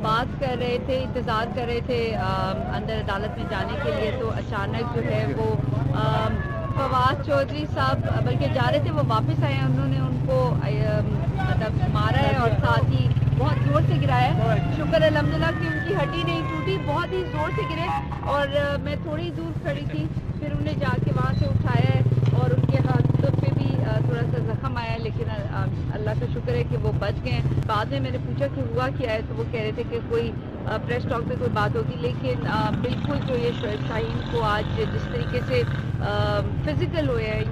بات کر رہے تھے, انتظار کر رہے تھے اندر عدالت میں جانے کے لیے, تو اچانک جو ہے وہ فواد چودھری صاحب بلکہ جا رہے تھے, وہ واپس آئے ہیں, انہوں نے ان کو مطلب مارا ہے اور ساتھ ہی بہت زور سے گرایا ہے. شکر الحمدللہ کہ ان کی ہڈی نہیں ٹوٹی, بہت ہی زور سے گرے اور میں تھوڑی دور کھڑی تھی, پھر انہیں جا کے وہاں سے اٹھایا ہے اور ان کے ہاتھوں پہ بھی تھوڑا سا زخم آیا ہے, لیکن اللہ کا شکر ہے کہ وہ بچ گئے ہیں. بعد میں نے پوچھا کہ ہوا کیا ہے, تو وہ کہہ رہے تھے کہ کوئی پریس ٹاک پہ کوئی بات ہوگی, لیکن بالکل جو یہ شعیب شاہین کو آج جس طریقے سے فزیکل ہوئے ہیں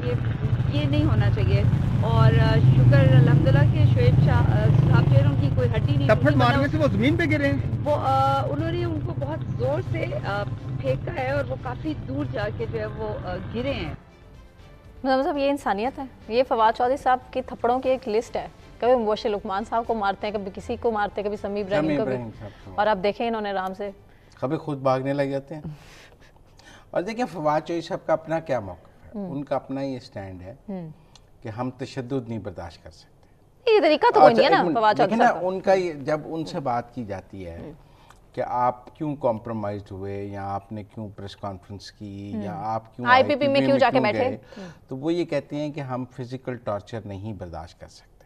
یہ نہیں ہونا چاہیے. اور شکر الحمدللہ کہ شعیب صاحب جو ہے ان کی کوئی ہڈی نہیں ٹپڑ مارنے سے وہ زمین پہ گرے ہیں, وہ انہوں نے ان کو بہت زور سے پھینکا ہے اور وہ کافی دور جا کے جو ہے وہ گرے ہیں. مطلب یہ انسانیت ہے. یہ فواد چودھری صاحب کی تھپڑوں کی ایک لسٹ ہے. کبھی مبشر لقمان صاحب کو مارتے ہیں, کبھی کسی کو مارتے ہیں, کبھی سمیع ابراہیم کو بھی, اور اب دیکھیں انہوں نے آرام سے کبھی خود بھاگنے لگ جاتے ہیں. اور دیکھیں فواد چودھری صاحب کا اپنا کیا موقف ہے, ان کا اپنا یہ سٹینڈ ہے کہ ہم تشدد نہیں برداشت کر سکتے. یہ طریقہ تو کوئی نہیں ہے نا فواد چودھری صاحب کا. ان کا جب ان سے بات کی جاتی ہے کہ آپ کیوں کمپرومائزڈ ہوئے, یا آپ نے کیوں پریس کانفرنس کی, یا آپ کیوں آئی پی پی میں کیوں جا کے بیٹھے, تو وہ یہ کہتے ہیں کہ ہم فزیکل ٹارچر نہیں برداشت کر سکتے.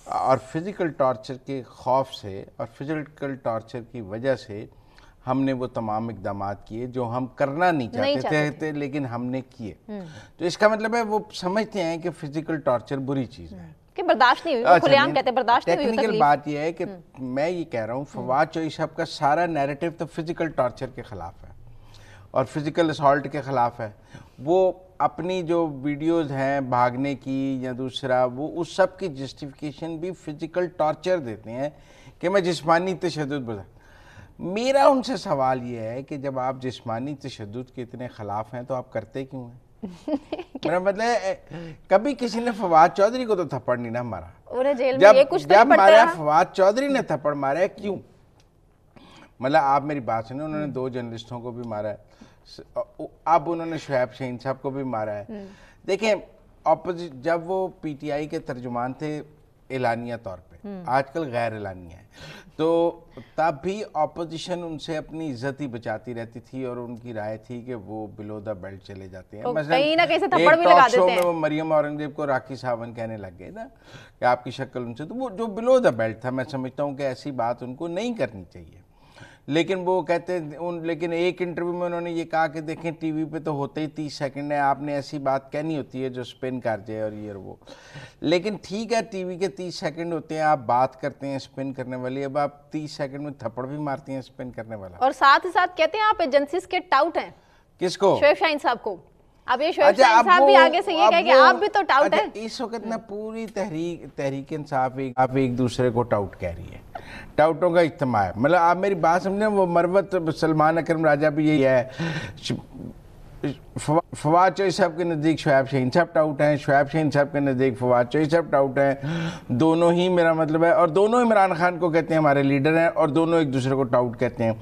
اور فزیکل ٹارچر کے خوف سے اور فزیکل ٹارچر کی وجہ سے ہم نے وہ تمام اقدامات کیے جو ہم کرنا نہیں چاہتے تھے لیکن ہم نے کیے. تو اس کا مطلب ہے وہ سمجھتے ہیں کہ فزیکل ٹارچر بری چیز ہے, کہ برداشت نہیں ہوئی, کھلے عام کہتے ہیں برداشت نہیں ہوئی. ٹیکنیکل بات یہ ہے کہ میں یہ کہہ رہا ہوں فواد چودھری صاحب کا سارا نیریٹو تو فزیکل ٹارچر کے خلاف ہے اور فزیکل اسالٹ کے خلاف ہے. وہ اپنی جو ویڈیوز ہیں بھاگنے کی یا دوسرا, وہ اس سب کی جسٹیفیکیشن بھی فزیکل ٹارچر دیتے ہیں کہ میں جسمانی تشدد برداشت. میرا ان سے سوال یہ ہے کہ جب آپ جسمانی تشدد کے اتنے خلاف ہیں تو آپ کرتے کیوں ہیں؟ میرا مطلب ہے کبھی کسی نے فواد چودھری کو تو تھپڑ نہیں نہ مارا, جب مارا فواد چودھری نے تھپڑ مارا ہے کیوں؟ مطلب آپ میری بات سنیں, انہوں نے 2 جرنلسٹوں کو بھی مارا ہے, اب انہوں نے شعیب شاہین صاحب کو بھی مارا ہے. دیکھیں جب وہ پی ٹی آئی کے ترجمان تھے اعلانیہ طور پہ, آج کل غیر اعلانیہ ہے, تو تب بھی اپوزیشن ان سے اپنی عزت ہی بچاتی رہتی تھی اور ان کی رائے تھی کہ وہ بلو دا بیلٹ چلے جاتے ہیں. مثلا ایک ٹاک شو میں وہ مریم اورنگزیب کو راکھی ساونت کہنے لگ گئے نا کہ آپ کی شکل ان سے, تو وہ جو بلو دا بیلٹ تھا, میں سمجھتا ہوں کہ ایسی بات ان کو نہیں کرنی چاہیے. لیکن وہ کہتے ہیں لیکن ایک انٹرویو میں انہوں نے یہ کہا کہ دیکھیں ٹی وی پہ تو ہوتے ہی 30 سیکنڈ ہے, آپ نے ایسی بات کہنی ہوتی ہے جو سپن کر جائے اور یہ وہ. لیکن ٹھیک ہے ٹی وی کے 30 سیکنڈ ہوتے ہیں, آپ بات کرتے ہیں سپن کرنے والی, اب آپ 30 سیکنڈ میں تھپڑ بھی مارتی ہیں سپن کرنے والا. اور ساتھ ہی ساتھ کہتے ہیں آپ ایجنسیز کے ٹاؤٹ ہیں. کس کو؟ شعیب شاہین صاحب کو. اب یہ شعیب شاہین صاحب بھی آگے سے یہ کہہ کہ آپ بھی تو ٹاؤٹ ہیں. اس وقت نا پوری تحریک انصاف آپ ایک دوسرے کو ٹاؤٹ کہہ رہی ہے, ٹاؤٹوں کا اجتماع ہے. مطلب آپ میری بات سمجھیں, وہ مروت سلمان اکرم راجہ بھی یہی ہے, فواد چودھری صاحب کے نزدیک شعیب شاہین صاحب ٹاؤٹ ہیں, شعیب شاہین صاحب کے نزدیک فواد چودھری صاحب ٹاؤٹ ہیں. دونوں ہی میرا مطلب ہے, اور دونوں عمران خان کو کہتے ہیں ہمارے لیڈر ہیں, اور دونوں ایک دوسرے کو ٹاؤٹ کہتے ہیں.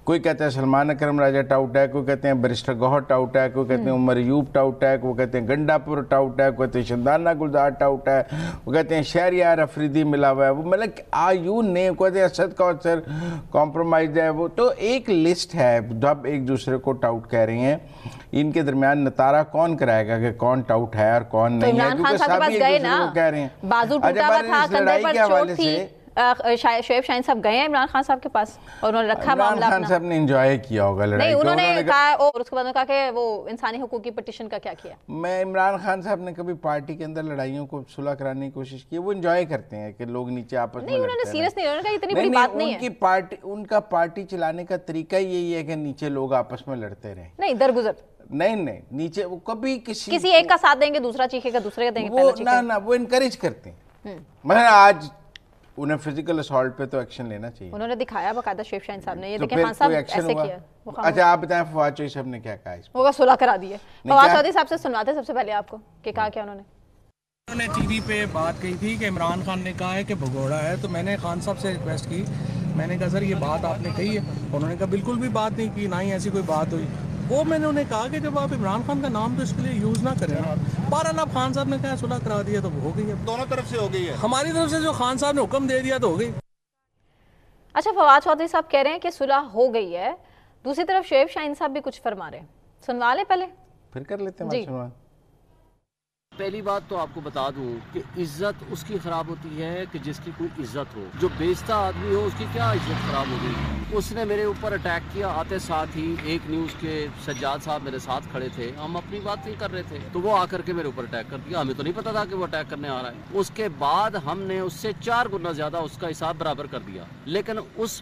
کوئی کہتا ہے سلمان اکرم راجہ ٹاؤٹ ہے, کوئی کہتے ہیں بیرسٹر گوہر ٹاؤٹ ہے, کوئی کہتے ہیں عمر ایوب ٹاؤٹ ہے, کوئی کہتے ہیں گنڈا پور ٹاؤٹ ہے, کوئی کہتے ہیں شندانہ گلزار ٹاؤٹ ہے, وہ کہتے ہیں شہریار افریدی ملا ہوا ہے. وہ مطلب آیو نیم, کہتے ہیں اسد کوثر کمپرومائز ہے. وہ تو ایک لسٹ ہے جب ایک دوسرے کو ٹاؤٹ کہہ رہے ہیں. ان کے درمیان نتارہ کون کرائے گا کہ کون ٹاؤٹ ہے اور کون نہیں ہے, کیونکہ سب ایک دوسرے کو کہہ رہے ہیں. بازو ٹوٹا ہوا تھا, کندھے پر چوٹ تھی. شعیب شاہین صاحب گئے ہیں عمران خان صاحب کے پاس اور انہوں نے رکھا معاملہ اپنا. عمران خان صاحب نے انجوائے کیا ہوگا لڑائی کو. نہیں, انہوں نے کہا, اور اس کے بعد انہوں نے کہا کہ وہ انسانی حقوق کی پٹیشن کا کیا کیا. میں عمران خان صاحب نے کبھی پارٹی کے اندر لڑائیوں کو صلح کرانے کی کوشش کی, وہ انجوائے کرتے ہیں کہ لوگ نیچے آپس میں لڑتے ہیں. نہیں, انہوں نے سیریس نہیں, انہوں نے کہا اتنی بڑی بات نہیں ہے. ان کا پارٹی چلانے کا طریقہ یہی ہے کہ نیچے لوگ آپس میں لڑتے رہیں. نہیں, درگزر نہیں, نیچے وہ کبھی کسی ایک کا ساتھ دیں گے, دوسرا چیخے گا, دوسرے کا دیں گے, پہلا چیخے گا. نہ, وہ انکریج کرتے ہیں. مثلا آج انہیں فزیکل اسالٹ پہ تو ایکشن لینا چاہیے. انہوں نے دکھایا باقاعدہ شعیب شاہین صاحب نے, یہ دیکھیں خان صاحب ایسے کیا. اچھا آپ بتائیں فواد چودھری صاحب نے کیا کہا اس کو؟ وہ صلح کرا دی ہے. فواد چودھری صاحب سے سنواتے سب سے پہلے آپ کو کہ کہا کیا انہوں نے ٹی وی پہ بات کہی تھی کہ عمران خان نے کہا ہے کہ بھگوڑا ہے. تو میں نے خان صاحب سے ریکویسٹ کی, میں نے کہا سر یہ بات آپ نے کہی ہے. انہوں نے کہا بالکل بھی بات نہیں کی, نہ ہی ایسی کوئی بات ہوئی. وہ میں نے انہیں کہا کہ جب آپ عمران خان کا نام تو اس کے لیے یوز نہ کریں. بہرحال اب خان صاحب نے کہا صلح کرا دیا تو ہو گئی ہے, دونوں طرف سے ہو گئی ہے. ہماری طرف سے جو خان صاحب نے حکم دے دیا تو ہو گئی. اچھا فواد چودھری صاحب کہہ رہے ہیں کہ صلح ہو گئی ہے, دوسری طرف شعیب شاہین صاحب بھی کچھ فرما رہے ہیں, سنوا لیں پہلے پھر کر لیتے ہیں جی. سنوان. پہلی بات تو آپ کو بتا دوں کہ عزت اس کی خراب ہوتی ہے کہ جس کی کوئی عزت ہو. جو بیچتا آدمی ہو اس کی کیا عزت خراب ہوگی. اس نے میرے اوپر اٹیک کیا, آتے ساتھ ہی ایک نیوز کے سجاد صاحب میرے ساتھ کھڑے تھے, ہم اپنی بات نہیں کر رہے تھے, تو وہ آ کر کے میرے اوپر اٹیک کر دیا. ہمیں تو نہیں پتا تھا کہ وہ اٹیک کرنے آ رہا ہے. اس کے بعد ہم نے اس سے 4 گنا زیادہ اس کا حساب برابر کر دیا, لیکن اس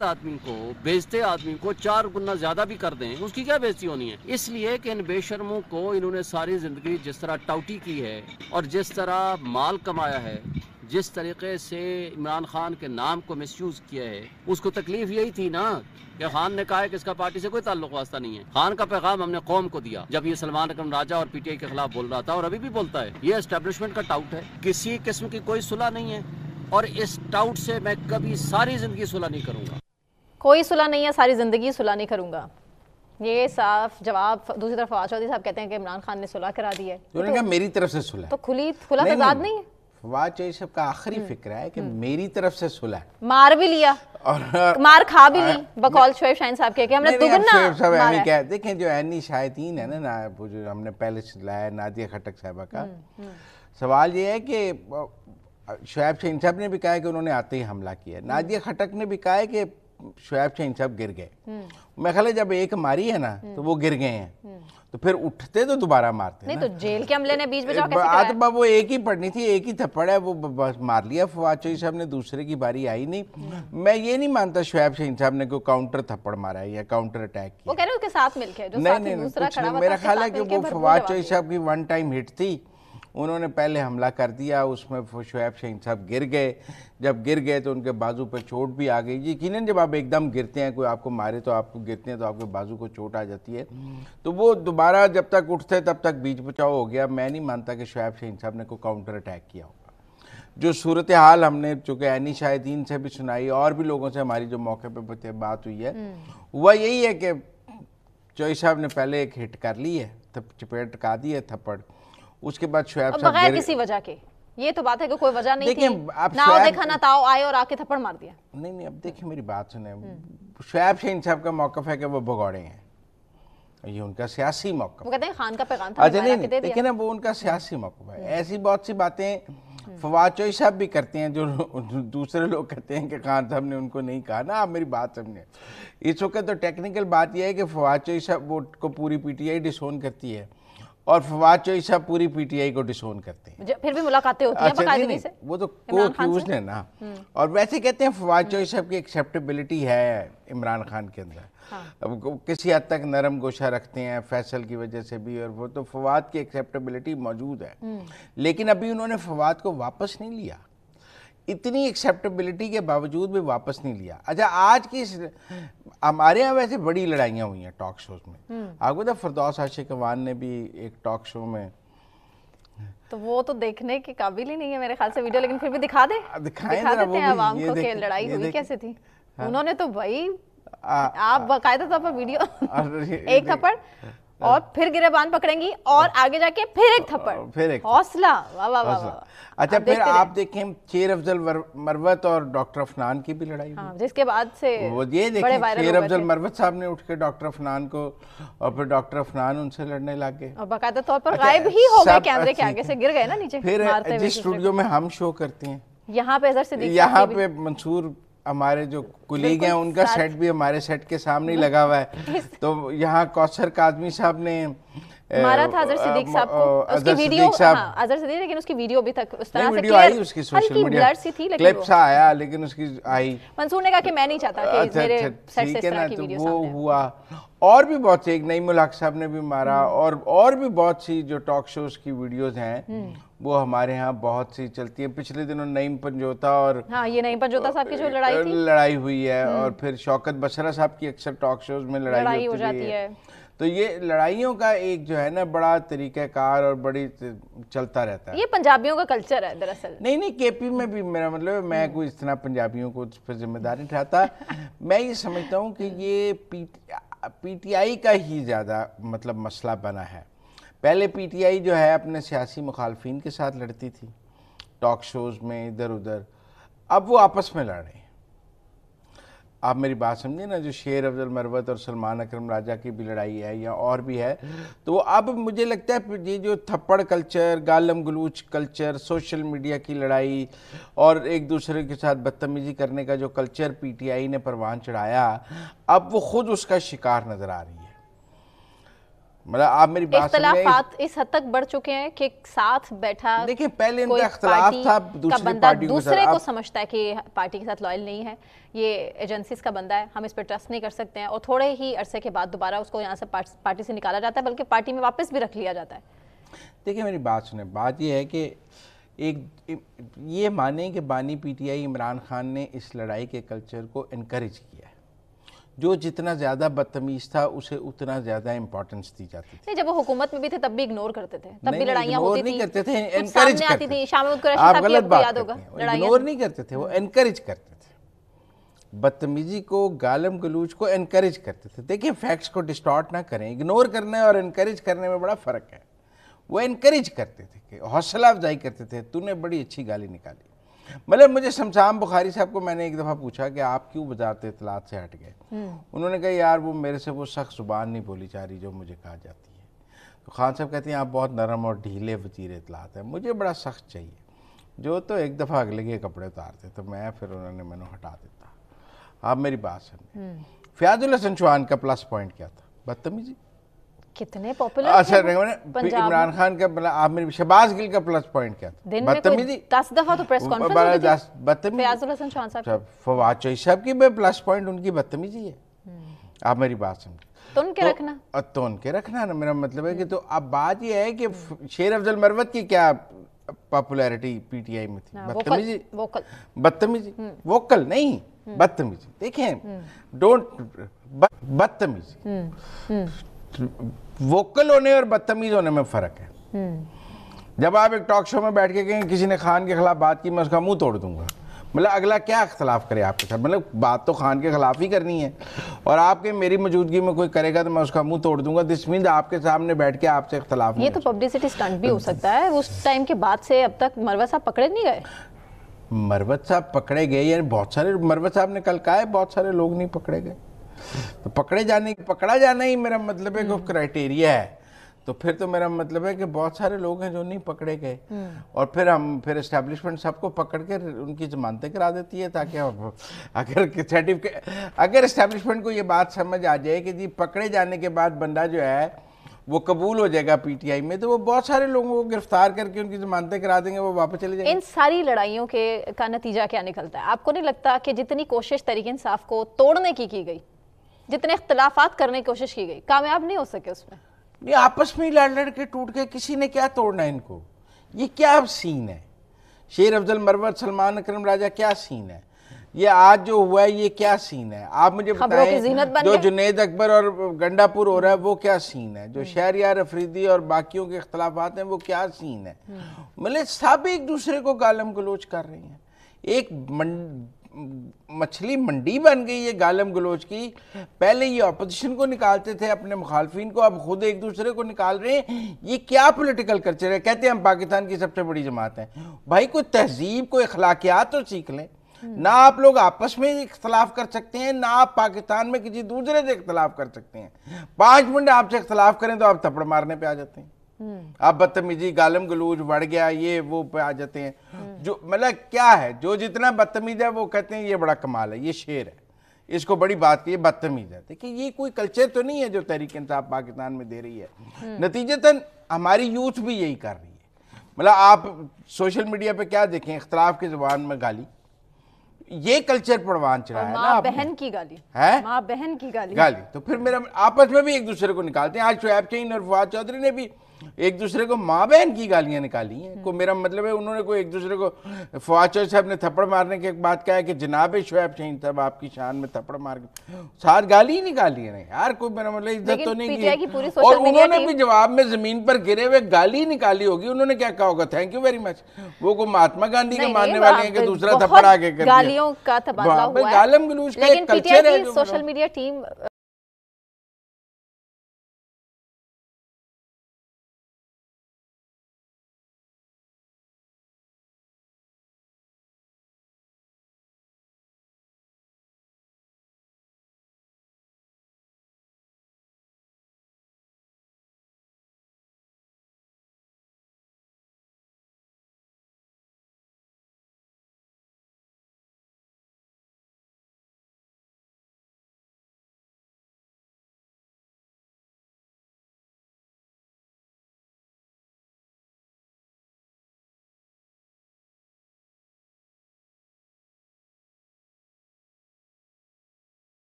آدمی کو, بیچتے آدمی کو 4 گنا زیادہ بھی کر دیں, اس کی کیا بیزتی ہونی ہے. اس لیے کہ ان بے شرموں کو انہوں نے ساری زندگی جس طرح ٹاؤٹی کی ہے اور جس طرح مال کمایا ہے, جس طریقے سے عمران خان کے نام کو مس یوز کیا ہے, اس کو تکلیف یہی تھی نا کہ خان نے کہا ہے کہ اس کا پارٹی سے کوئی تعلق واسطہ نہیں ہے. خان کا پیغام ہم نے قوم کو دیا جب یہ سلمان اکرم راجہ اور پی ٹی آئی کے خلاف بول رہا تھا, اور ابھی بھی بولتا ہے. یہ اسٹیبلشمنٹ کا ٹاؤٹ ہے, کسی قسم کی کوئی صلح نہیں ہے, اور اس ٹاؤٹ سے میں کبھی ساری زندگی صلح نہیں کروں گا. کوئی صلح نہیں ہے, ساری زندگی صلح نہیں کروں گا, یہ صاف جواب. دوسری طرف فواد چودھری صاحب کہتے ہیں کہ عمران خان نے صلح کرا دی ہے, انہوں نے کہا میری طرف سے صلح, تو کھلا تضاد نہیں ہے. فواد چودھری صاحب کا آخری فکر ہے کہ میری طرف سے صلح ہے, مار بھی لیا, مار کھا بھی لی, بقول شعیب شاہین صاحب کہ ہم نے دگنا. دیکھیں جو اینی شاہدین ہے نا, جو ہم نے پہلے لایا نادیہ خٹک صاحبہ کا, سوال یہ ہے کہ شعیب شاہین صاحب نے بھی کہا ہے کہ انہوں نے آتے ہی حملہ کیا, نادیہ خٹک نے بھی کہا ہے کہ شعیب شاہین صاحب گر گئے. میں خیال ہے جب ایک ماری ہے نا تو وہ گر گئے ہیں, تو پھر اٹھتے تو دوبارہ مارتے. نہیں تو جیل کے عملے نے بیچ بچاؤ کیسے کرایا؟ وہ ایک ہی پڑنی تھی, ایک ہی تھپڑ ہے, وہ بس مار لیا فواد چودھری صاحب نے, دوسرے کی باری آئی نہیں. میں یہ نہیں مانتا شعیب شاہین صاحب نے کوئی کاؤنٹر تھپڑ مارا ہے یا کاؤنٹر اٹیک کیا. وہ کہہ رہے ہیں اس کے ساتھ مل کے, جو نہیں دوسرا کھڑا ہوا, میرا خیال ہے کہ وہ فواد چودھری صاحب کی ون ٹائم ہٹ تھی, انہوں نے پہلے حملہ کر دیا, اس میں شعیب شاہین صاحب گر گئے. جب گر گئے تو ان کے بازو پہ چوٹ بھی آ گئی. یقیناً جب آپ ایک دم گرتے ہیں, کوئی آپ کو مارے تو آپ کو گرتے ہیں تو آپ کے بازو کو چوٹ آ جاتی ہے, تو وہ دوبارہ جب تک اٹھتے تب تک بیچ بچاؤ ہو گیا. میں نہیں مانتا کہ شعیب شاہین صاحب نے کوئی کاؤنٹر اٹیک کیا ہوگا. جو صورتحال ہم نے چونکہ اینی شاہدین سے بھی سنائی اور بھی لوگوں سے ہماری جو موقع پہ بات ہوئی ہے, وہ یہی ہے کہ چودھری صاحب نے پہلے ایک ہٹ کر لی ہے, چپیٹ ٹکا دی ہے تھپڑ, اس کے بعد شعیب صاحب بغیر کسی وجہ کے. یہ تو بات ہے کہ کوئی وجہ نہیں تھی, نہ دیکھا نہ تاؤ آئے اور آ کے تھپڑ مار دیا. نہیں اب دیکھیں میری بات سنیں, شعیب شاہین صاحب کا موقف ہے کہ وہ بھگوڑے ہیں, یہ ان کا سیاسی موقف. وہ کہتے ہیں خان کا پیغام تھا. اچھا نہیں دیکھیں نا, وہ ان کا سیاسی موقف ہے. ایسی بہت سی باتیں فواد چودھری صاحب بھی کرتے ہیں جو دوسرے لوگ کہتے ہیں کہ خان صاحب نے ان کو نہیں کہا نا. آپ میری بات سمجھیں, اس وقت تو ٹیکنیکل بات یہ ہے کہ فواد چودھری صاحب وہ کو پوری پی ٹی آئی ڈسون کرتی ہے اور فواد چودھری صاحب پوری پی ٹی آئی کو ڈسون کرتے ہیں. پھر بھی ملاقاتیں ہوتی ہیں باقاعدگی سے, وہ تو کو-ایکیوزڈ ہے نا. اور ویسے کہتے ہیں فواد چودھری صاحب کی ایکسیپٹیبلٹی ہے عمران خان کے اندر, اب کسی حد تک نرم گوشہ رکھتے ہیں فیصل کی وجہ سے بھی, اور وہ تو فواد کی ایکسیپٹیبلٹی موجود ہے, لیکن ابھی انہوں نے فواد کو واپس نہیں لیا. اتنی ایکسیپٹیبلٹی کے باوجود بھی واپس نہیں لیا. اچھا آج کی ہمارے ہاں ویسے بڑی لڑائیاں ہوئی ہیں ٹاک شوز میں. آپ کو فردوس عاشق وان نے بھی ایک ٹاک شو میں, تو وہ تو دیکھنے کے قابل ہی نہیں ہے میرے خیال سے ویڈیو, لیکن پھر بھی دکھا دیتے ہیں عوام کو کہ لڑائی ہوئی کیسے تھی. انہوں نے تو بھائی آپ باقاعدہ طور پر ویڈیو, ایک تھپڑ اور پھر گریبان پکڑیں گی اور آگے جا کے پھر ایک تھپڑ, حوصلہ. واہ واہ واہ. اچھا پھر آپ دیکھیں شیر افضل مروت اور ڈاکٹر افنان کی بھی لڑائی ہوئی, جس کے بعد سے وہ یہ دیکھیں شیر افضل مروت صاحب نے اٹھ کے ڈاکٹر افنان کو, اور پھر ڈاکٹر افنان ان سے لڑنے لگ گئے, اور باقاعدہ طور پر غائب ہی ہو گئے کیمرے کے آگے سے, گر گئے نا نیچے. پھر جس اسٹوڈیو میں ہم شو کرتے ہیں یہاں پہ اظہر صدیق, یہاں پہ منصور ہمارے جو کولیگ ہیں ان کا سیٹ بھی ہمارے سیٹ کے سامنے ہی لگا ہوا ہے, تو یہاں کوثر کاظمی صاحب نے مارا تھا اظہر صدیق صاحب کو, اس کی ویڈیو, اظہر صدیق, لیکن اس کی ویڈیو ابھی تک اس طرح سے ویڈیو آئی, اس کی سوشل میڈیا کلپ سا آیا, لیکن اس کی آئی. منصور نے کہا کہ میں نہیں چاہتا کہ میرے سیٹ سے اس طرح کی ویڈیو سامنے وہ ہوا. اور بھی بہت سی, ایک نعیم الحق صاحب نے بھی مارا, اور بھی بہت سی جو ٹاک شوز کی ویڈیوز ہیں وہ ہمارے ہاں بہت سی چلتی ہیں. پچھلے دنوں نعیم پنجوتا اور یہ نعیم پنجوتا صاحب کی جو لڑائی ہوئی ہے, اور پھر شوکت بشرا صاحب کی اکثر ٹاک شوز میں لڑائی ہو جاتی ہے. تو یہ لڑائیوں کا ایک جو ہے نا بڑا طریقہ کار اور بڑی چلتا رہتا ہے. یہ پنجابیوں کا کلچر ہے دراصل. نہیں کے پی میں بھی میرا مطلب ہے, میں کوئی اس طرح پنجابیوں کو اس پر ذمہ داری اٹھاتا. میں یہ سمجھتا ہوں کہ یہ پی ٹی آئی کا ہی زیادہ مطلب مسئلہ بنا ہے. پہلے پی ٹی آئی جو ہے اپنے سیاسی مخالفین کے ساتھ لڑتی تھی ٹاک شوز میں ادھر ادھر, اب وہ آپس میں لڑ رہے ہیں. آپ میری بات سمجھے نا, جو شیر افضل مروت اور سلمان اکرم راجہ کی بھی لڑائی ہے یا اور بھی ہے, تو وہ اب مجھے لگتا ہے یہ جو تھپڑ کلچر, گالم گلوچ کلچر, سوشل میڈیا کی لڑائی اور ایک دوسرے کے ساتھ بدتمیزی کرنے کا جو کلچر پی ٹی آئی نے پروان چڑھایا, اب وہ خود اس کا شکار نظر آ رہی ہے. مطلب آپ میری بات سمجھیں, اختلافات اس حد تک بڑھ چکے ہیں کہ ساتھ بیٹھا دیکھیں پہلے ان کا اختلاف تھا دوسری پارٹیوں کے دوسرے ساتھ, کو سمجھتا ہے کہ پارٹی کے ساتھ لائل نہیں ہے, یہ ایجنسیز کا بندہ ہے, ہم اس پہ ٹرسٹ نہیں کر سکتے ہیں, اور تھوڑے ہی عرصے کے بعد دوبارہ اس کو یہاں سے پارٹی سے نکالا جاتا ہے, بلکہ پارٹی میں واپس بھی رکھ لیا جاتا ہے. دیکھیں میری بات سنیں, بات یہ ہے کہ یہ مانیں کہ بانی P T I Imran Khan نے اس لڑائی کے کلچر کو انکریج کیا ہے. جو جتنا زیادہ بدتمیز تھا اسے اتنا زیادہ امپورٹنس دی جاتی تھی. نہیں, جب وہ حکومت میں بھی تھے تب بھی اگنور کرتے تھے, تب بھی لڑائیاں اگنور ہوتی نہیں تھیں, کرتے تھے, کچھ انکریج سامنے آتی کرتے تھی. تھے. شاہ محمود قریشی آپ صاحب کی غلط آپ کو بات یاد ہوگا, کرتے ہیں, اگنور نہیں کرتے تھے, وہ انکریج کرتے تھے. بدتمیزی کو, گالم گلوچ کو انکریج کرتے تھے. دیکھیں فیکٹس کو ڈسٹارٹ نہ کریں, اگنور کرنے اور انکریج کرنے میں بڑا فرق ہے. وہ انکریج کرتے تھے, کہ حوصلہ افزائی کرتے تھے, تو نے بڑی اچھی گالی نکالی. مطلب مجھے شمشام بخاری صاحب کو میں نے ایک دفعہ پوچھا کہ آپ کیوں وزارت اطلاعات سے ہٹ گئے, انہوں نے کہا یار وہ میرے سے وہ سخت زبان نہیں بولی جا رہی جو مجھے کہا جاتی ہے. تو خان صاحب کہتے ہیں آپ بہت نرم اور ڈھیلے وزیر اطلاعات ہیں, مجھے بڑا سخت چاہیے, جو تو ایک دفعہ اگلے کے کپڑے اتارتے, تو میں پھر انہوں نے مینوں ہٹا دیتا. آپ میری بات سمجھیں, فیاض الحسن چوہان کا پلس پوائنٹ کیا تھا؟ بدتمیزی. کتنے پاپولر اچھا عمران خان کا, آپ میری شہباز گل کا پلس پوائنٹ کیا تھا؟ بدتمیزی. 10 دفعہ تو پریس کانفرنس ہوتی تھی بدتمیزی. فیاض الحسن چوہان صاحب. فواد چوہدری صاحب کی بھی پلس پوائنٹ ان کی بدتمیزی ہے. آپ میری بات سمجھیں, تن کے رکھنا, تو ان کے رکھنا نا, میرا مطلب ہے کہ تو اب بات یہ ہے کہ شیر افضل مروت کی کیا پاپولیرٹی پی ٹی آئی میں تھی؟ بدتمیزی. بدتمیزی, ووکل نہیں, بدتمیزی. دیکھیں بدتمیزی, ووکل ہونے اور بدتمیز ہونے میں فرق ہے. جب آپ ایک ٹاک شو میں بیٹھ کے کہیں کسی نے خان کے خلاف بات کی, میں اس کا منہ توڑ دوں گا, مطلب اگلا کیا اختلاف کرے آپ کے ساتھ؟ مطلب بات تو خان کے خلاف ہی کرنی ہے, اور آپ کے میری موجودگی میں کوئی کرے گا تو میں اس کا منہ توڑ دوں گا. دس مینز آپ کے سامنے بیٹھ کے آپ سے اختلاف نہیں. یہ تو پبلسٹی سٹنٹ بھی ہو سکتا ہے. اس ٹائم کے بعد سے اب تک مروت صاحب پکڑے نہیں گئے. مروت صاحب پکڑے گئے, یعنی بہت سارے, مروت صاحب نے کل کہا ہے بہت سارے لوگ نہیں پکڑے گئے. تو پکڑا جانا ہی میرا مطلب ہے کہ کرائٹیریا ہے. تو پھر تو میرا مطلب ہے کہ بہت سارے لوگ ہیں جو نہیں پکڑے گئے, اور پھر اسٹیبلشمنٹ سب کو پکڑ کے ان کی ضمانتیں کرا دیتی ہے, تاکہ اگر اسٹیبلشمنٹ کو یہ بات سمجھ آ جائے کہ جی پکڑے جانے کے بعد بندہ جو ہے وہ قبول ہو جائے گا پی ٹی آئی میں, تو وہ بہت سارے لوگوں کو گرفتار کر کے ان کی ضمانتیں کرا دیں گے, وہ واپس چلے جائیں گے. ان ساری لڑائیوں کا نتیجہ کیا نکلتا ہے؟ آپ کو نہیں لگتا کہ جتنی کوشش تحریک انصاف کو توڑنے کی گئی, جتنے اختلافات کرنے کی کوشش کی گئی, کامیاب نہیں ہو سکے اس میں؟ یہ آپس میں لڑ کے ٹوٹ کے, کسی نے کیا توڑنا ہے ان کو؟ یہ کیا سین ہے؟ شیر افضل مروت, سلمان اکرم راجہ, کیا سین ہے یہ آج جو ہوا ہے؟ یہ کیا سین ہے آپ مجھے بتائیں؟ جو جنید اکبر اور گنڈا پور ہو رہا ہے وہ کیا سین ہے؟ جو شہریار افریدی اور باقیوں کے اختلافات ہیں وہ کیا سین ہے؟ مطلب سب ایک دوسرے کو گالم گلوچ کر رہی ہیں. ایک مچھلی منڈی بن گئی ہے گالم گلوچ کی. پہلے یہ اپوزیشن کو نکالتے تھے, اپنے مخالفین کو, اب خود ایک دوسرے کو نکال رہے ہیں. یہ کیا پولیٹیکل کلچر ہے؟ کہتے ہیں ہم پاکستان کی سب سے بڑی جماعت ہیں. بھائی کوئی تہذیب, کوئی اخلاقیات تو سیکھ لیں. نہ آپ لوگ آپس میں اختلاف کر سکتے ہیں, نہ آپ پاکستان میں کسی دوسرے سے اختلاف کر سکتے ہیں. 5 منٹ آپ سے اختلاف کریں تو آپ تھپڑ مارنے پہ آ جاتے ہیں, آپ بدتمیزی, گالم گلوچ بڑھ گیا, یہ وہ پہ آ جاتے ہیں. جو مطلب کیا ہے, جو جتنا بدتمیز ہے وہ کہتے ہیں یہ بڑا کمال ہے, یہ شیر ہے, اس کو بڑی بات کی, یہ بدتمیز ہے. دیکھیں یہ کوئی کلچر تو نہیں ہے جو تحریک انصاف پاکستان میں دے رہی ہے. نتیجتاً ہماری یوتھ بھی یہی کر رہی ہے. مطلب آپ سوشل میڈیا پہ کیا دیکھیں, اختلاف کی زبان میں گالی, یہ کلچر پروان چڑھا ہے نا. ماں بہن کی گالی, ماں بہن کی گالی, تو پھر میرا آپس میں بھی ایک دوسرے کو نکالتے ہیں. آج شعیب شاہین اور فواد چودھری نے بھی ایک دوسرے کو ماں بہن کی گالیاں نکالی ہیں. کو میرا مطلب ہے انہوں نے کوئی ایک دوسرے کو, فواد چودھری صاحب نے تھپڑ مارنے کے بعد کہا ہے کہ جناب شعیب شاہین صاحب آپ کی شان میں تھپڑ مار کے ساتھ گالی ہی نکالی ہے. یار کوئی میرا مطلب عزت تو نہیں کی. اور انہوں نے بھی جواب میں زمین پر گرے ہوئے گالی نکالی ہوگی. انہوں نے کیا کہا ہوگا, تھینک یو ویری مچ. وہ کو مہاتما گاندھی کے ماننے والے ہیں کہ دوسرا تھپڑ آگے کر دیا. گالیوں کا تبادلہ ہوا ہے, گالم گلوچ کا ایک کلچر ہے. سوشل میڈیا ٹیم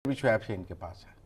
بھی شعیب شہین کے پاس ہے.